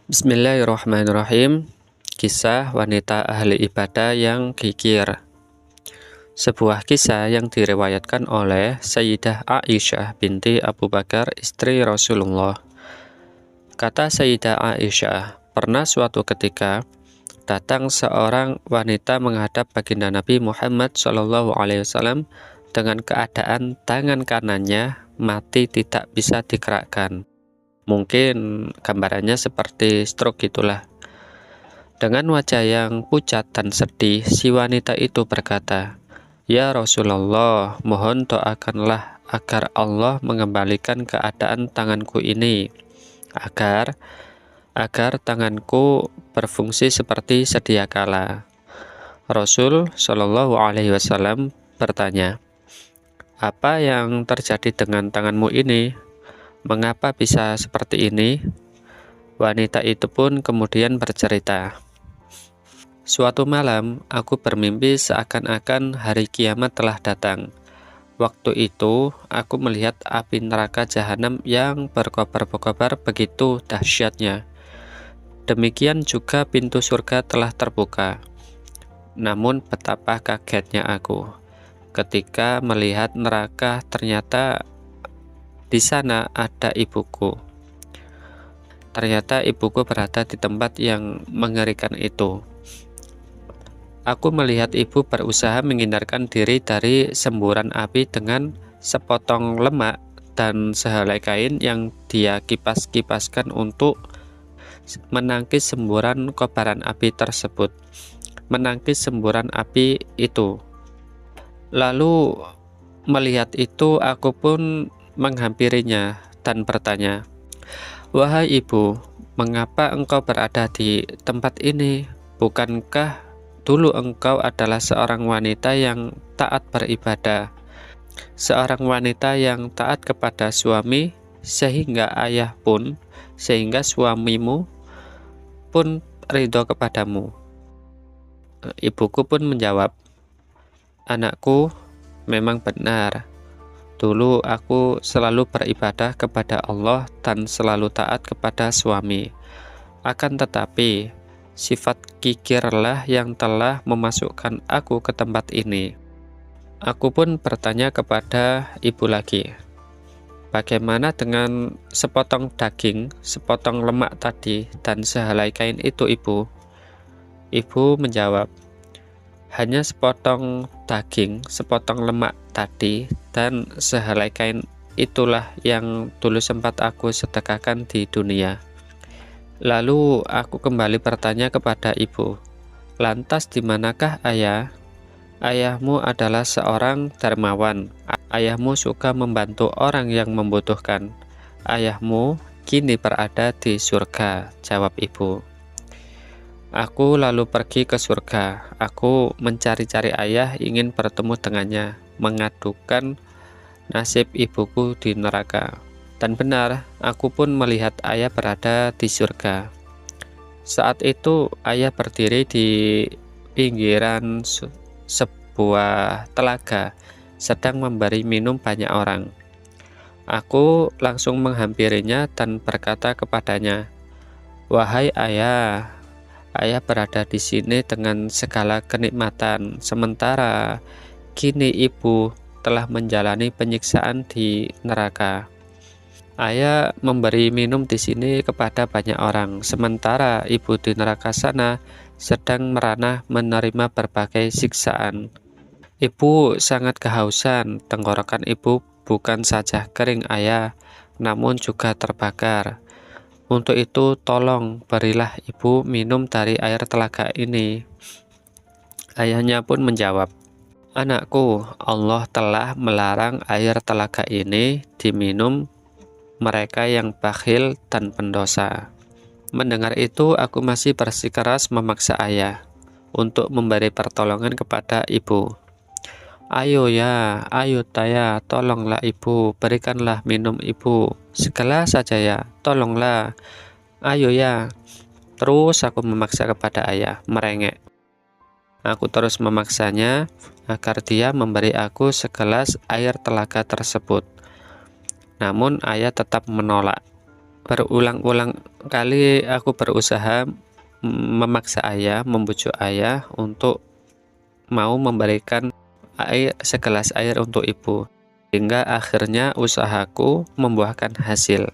Bismillahirrahmanirrahim. Kisah wanita ahli ibadah yang kikir. Sebuah kisah yang diriwayatkan oleh Sayyidah Aisyah binti Abu Bakar, istri Rasulullah. Kata Sayyidah Aisyah, pernah suatu ketika datang seorang wanita menghadap baginda Nabi Muhammad SAW dengan keadaan tangan kanannya mati, tidak bisa digerakkan. Mungkin gambarannya seperti stroke gitulah. Dengan wajah yang pucat dan sedih, si wanita itu berkata, "Ya Rasulullah, mohon doakanlah agar Allah mengembalikan keadaan tanganku ini, agar tanganku berfungsi seperti sedia kala." Rasul Shallallahu Alaihi Wasallam bertanya, "Apa yang terjadi dengan tanganmu ini? Mengapa bisa seperti ini?" Wanita itu pun kemudian bercerita, "Suatu malam aku bermimpi seakan-akan hari kiamat telah datang. Waktu itu aku melihat api neraka jahanam yang berkobar-kobar begitu dahsyatnya. Demikian juga pintu surga telah terbuka. Namun betapa kagetnya aku ketika melihat neraka, ternyata di sana ada ibuku. Ternyata ibuku berada di tempat yang mengerikan itu. Aku melihat ibu berusaha menghindarkan diri dari semburan api dengan sepotong lemak dan sehelai kain yang dia kipas-kipaskan untuk menangkis semburan kobaran api tersebut, menangkis semburan api itu. Lalu melihat itu aku pun menghampirinya dan bertanya, 'Wahai ibu, mengapa engkau berada di tempat ini? Bukankah dulu engkau adalah seorang wanita yang taat beribadah, seorang wanita yang taat kepada suami, sehingga suamimu pun ridho kepadamu?' Ibuku pun menjawab, 'Anakku, memang benar. Dulu aku selalu beribadah kepada Allah dan selalu taat kepada suami. Akan tetapi, sifat kikirlah yang telah memasukkan aku ke tempat ini.' Aku pun bertanya kepada ibu lagi, 'Bagaimana dengan sepotong daging, sepotong lemak tadi, dan sehelai kain itu, ibu?' Ibu menjawab, 'Hanya sepotong daging, sepotong lemak tadi, dan sehelai kain itulah yang dulu sempat aku sedekahkan di dunia.' Lalu aku kembali bertanya kepada ibu, 'Lantas di manakah ayah?' 'Ayahmu adalah seorang dermawan. Ayahmu suka membantu orang yang membutuhkan. Ayahmu kini berada di surga,' jawab ibu. Aku lalu pergi ke surga. Aku mencari-cari ayah, ingin bertemu dengannya, mengadukan nasib ibuku di neraka. Dan benar, aku pun melihat ayah berada di surga. Saat itu ayah berdiri di pinggiran sebuah telaga, sedang memberi minum banyak orang. Aku langsung menghampirinya dan berkata kepadanya, 'Wahai ayah, ayah berada di sini dengan segala kenikmatan, sementara kini ibu telah menjalani penyiksaan di neraka. Ayah memberi minum di sini kepada banyak orang, sementara ibu di neraka sana sedang merana menerima berbagai siksaan. Ibu sangat kehausan, tenggorokan ibu bukan saja kering ayah, namun juga terbakar. Untuk itu tolong berilah ibu minum dari air telaga ini.' Ayahnya pun menjawab, 'Anakku, Allah telah melarang air telaga ini diminum mereka yang bakhil dan pendosa.' Mendengar itu, aku masih bersikeras memaksa ayah untuk memberi pertolongan kepada ibu. 'Ayo ya, ayo Taya, tolonglah ibu, berikanlah minum ibu, segelas saja ya, tolonglah, ayo ya.' Terus aku memaksa kepada ayah, merengek. Aku terus memaksanya agar dia memberi aku segelas air telaga tersebut. Namun ayah tetap menolak. Berulang-ulang kali aku berusaha memaksa ayah, membujuk ayah untuk mau memberikan segelas air untuk ibu, hingga akhirnya usahaku membuahkan hasil.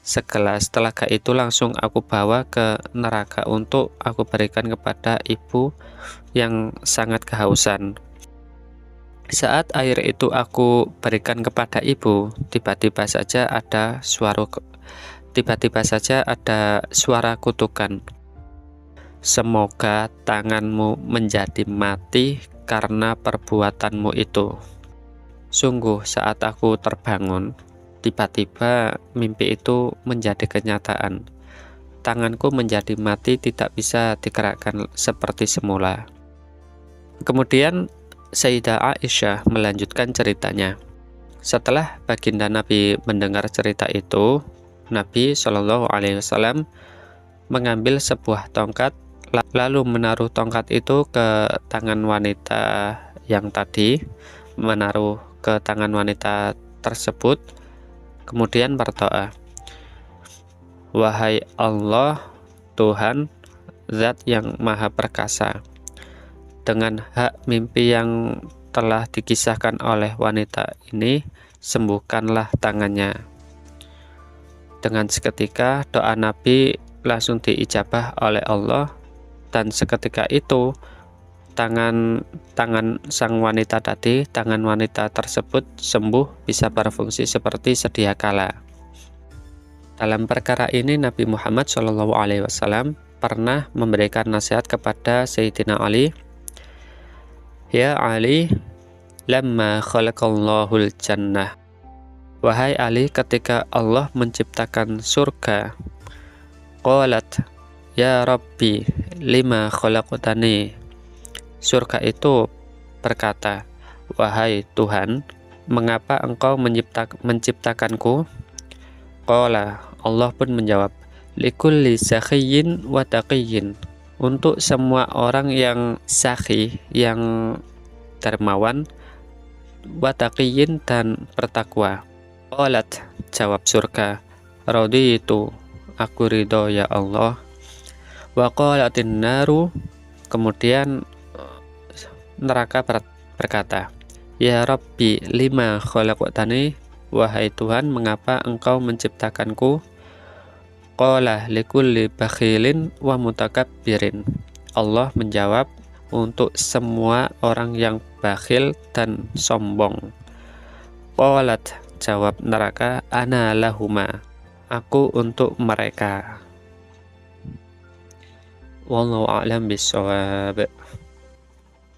Segelas telaga itu langsung aku bawa ke neraka untuk aku berikan kepada ibu yang sangat kehausan. Saat air itu aku berikan kepada ibu, tiba-tiba saja ada suara kutukan. Semoga tanganmu menjadi mati karena perbuatanmu itu. Sungguh saat aku terbangun, tiba-tiba mimpi itu menjadi kenyataan. Tanganku menjadi mati, tidak bisa digerakkan seperti semula. Kemudian Sayyidah Aisyah melanjutkan ceritanya. Setelah baginda Nabi mendengar cerita itu, Nabi Shallallahu Alaihi Wasallam mengambil sebuah tongkat, lalu menaruh tongkat itu ke tangan wanita yang tadi, menaruh ke tangan wanita tersebut, kemudian berdoa, "Wahai Allah, Tuhan, Zat yang Maha Perkasa, dengan hak mimpi yang telah dikisahkan oleh wanita ini, sembuhkanlah tangannya." Dengan seketika doa Nabi langsung diijabah oleh Allah, dan seketika itu tangan sang wanita tadi, tangan wanita tersebut sembuh, bisa berfungsi seperti sedia kala. Dalam perkara ini Nabi Muhammad SAW pernah memberikan nasihat kepada Sayyidina Ali, "Ya Ali, lamma khalaqallahul jannah." Wahai Ali, ketika Allah menciptakan surga, qalat, "Ya Rabbi, lima khalaqtani." Surga itu berkata, "Wahai Tuhan, mengapa engkau menciptakanku?" Qala, Allah pun menjawab, "Likulli sakhiyyin wa taqiyyin." Untuk semua orang yang sakhi, yang dermawan, wa taqiyyin, dan bertakwa. Qalat, jawab surga, "Raditu," aku ridho ya Allah. Wa qalatin naru, kemudian neraka berkata, "Ya Rabbi, lima khalaqtani." Wahai Tuhan, mengapa engkau menciptakanku? Qala likulli bakhilin wa mutakabbirin. Allah menjawab, untuk semua orang yang bakhil dan sombong. Qalat, jawab neraka, "Ana lahuma," aku untuk mereka. Wallahu a'lam bishawab.